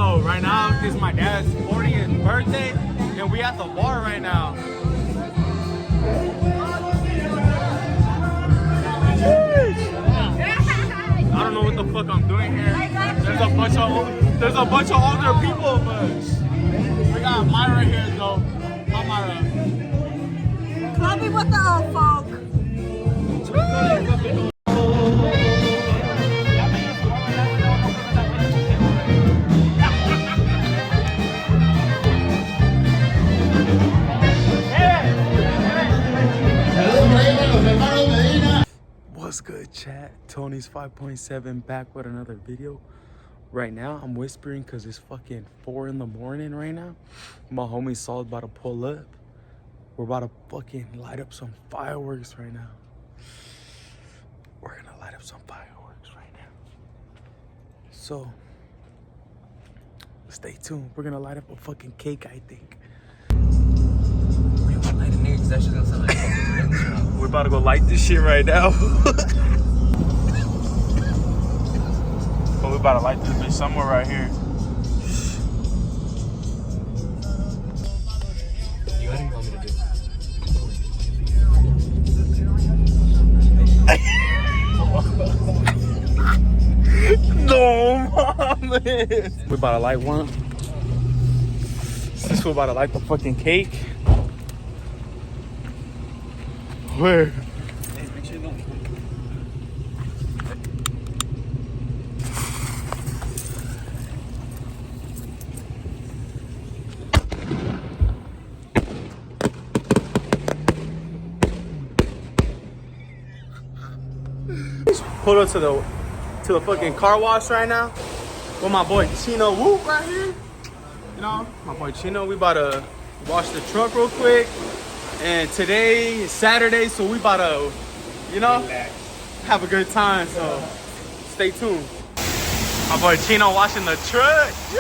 So right now it's my dad's 40th birthday, and we at the bar right now. I don't know what the fuck I'm doing here. There's a bunch of older people, but we got Myra here though. Hi Myra. Clubby with the old folk. What's good, chat? Tony's 5.7 back with another video. Right now, I'm whispering because it's fucking 4 in the morning right now. My homie Saul's about to pull up. We're about to fucking light up some fireworks right now. We're gonna light up some fireworks right now. So, stay tuned. We're gonna light up a fucking cake, I think. We're about to go light this shit right now. But we about to light this bitch somewhere right here. What do you want me to do? No, mames. We about to light one. Since we're about to light the fucking cake. Where? Hey, make sure you don't. Pulled up to the fucking car wash right now with my boy Chino Whoop right here. You know, my boy Chino. We about to wash the truck real quick. And today is Saturday, so we about to, you know, have a good time. So stay tuned. My boy Chino washing the truck. Yee!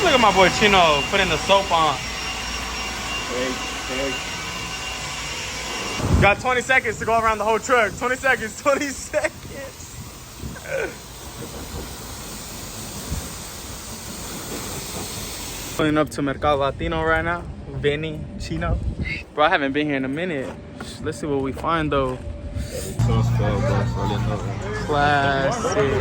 Look at my boy Chino putting the soap on. Hey. Got 20 seconds to go around the whole truck. 20 seconds. Pulling up to Mercado Latino right now. Benny, Chino. Bro, I haven't been here in a minute. Let's see what we find though. Classic.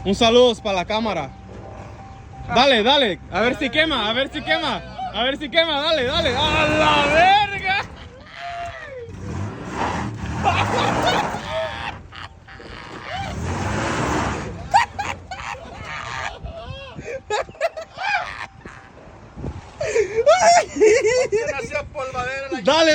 Un saludo para la cámara. Dale. A ver si quema. Dale. ¡A la verga! Dale.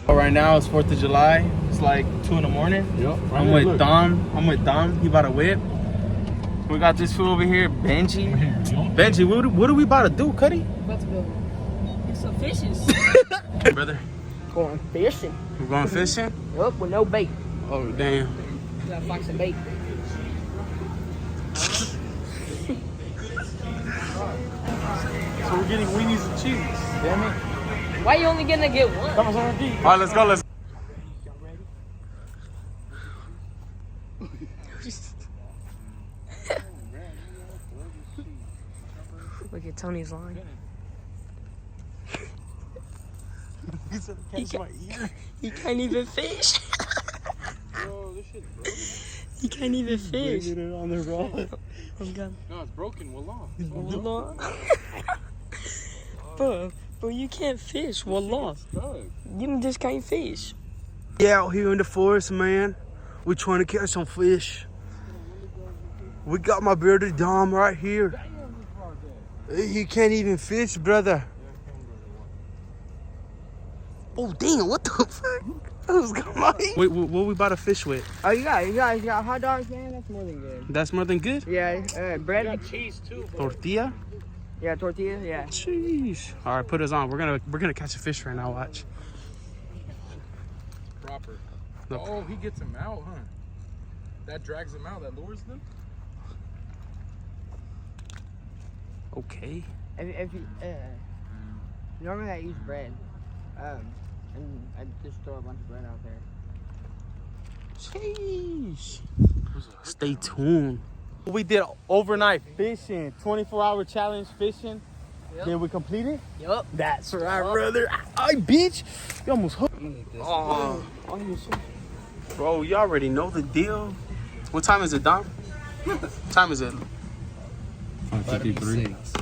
Right now it's 4th of July. It's like 2 in the morning. Yep. I'm with Dom. He about to whip. We got this fool over here, Benji. Benji, what are we about to do, Cuddy? About to go get some fishes. Hey, brother. Going fishing. We're going fishing? Yup, with no bait. Oh, damn. We gotta find some bait. So we're getting weenies and cheese. Damn it. Why you only gonna get one? All right, let's go. Look at Tony's line. He can't even fish. Bro, this shit's broken. He can't even fish. It on the rod. Oh God. No, it's broken. Wallah. Bro, you can't fish. Wallah. You just can't fish. We out here in the forest, man. We're trying to catch some fish. We got my brother Dom right here. He can't even fish, brother. Oh, damn, what the fuck? What's going on? Wait, what we about to fish with? Oh, you got hot dogs, man? That's more than good. That's more than good? Yeah, bread. Got cheese too, bro. Tortilla? Yeah, tortillas, yeah. Jeez. All right, put us on. We're gonna catch a fish right now. Watch. Proper. Oh, he gets him out, huh? That drags him out. That lures them. Okay. If you, normally I use bread, and I just throw a bunch of bread out there. Sheesh. Stay tuned. We did overnight fishing, 24-hour challenge fishing. Yep. Then we completed. Yup. That's right, brother. I bitch. You almost hooked. Oh, bro, you already know the deal. What time is it, Dom? What time is it? 5:53.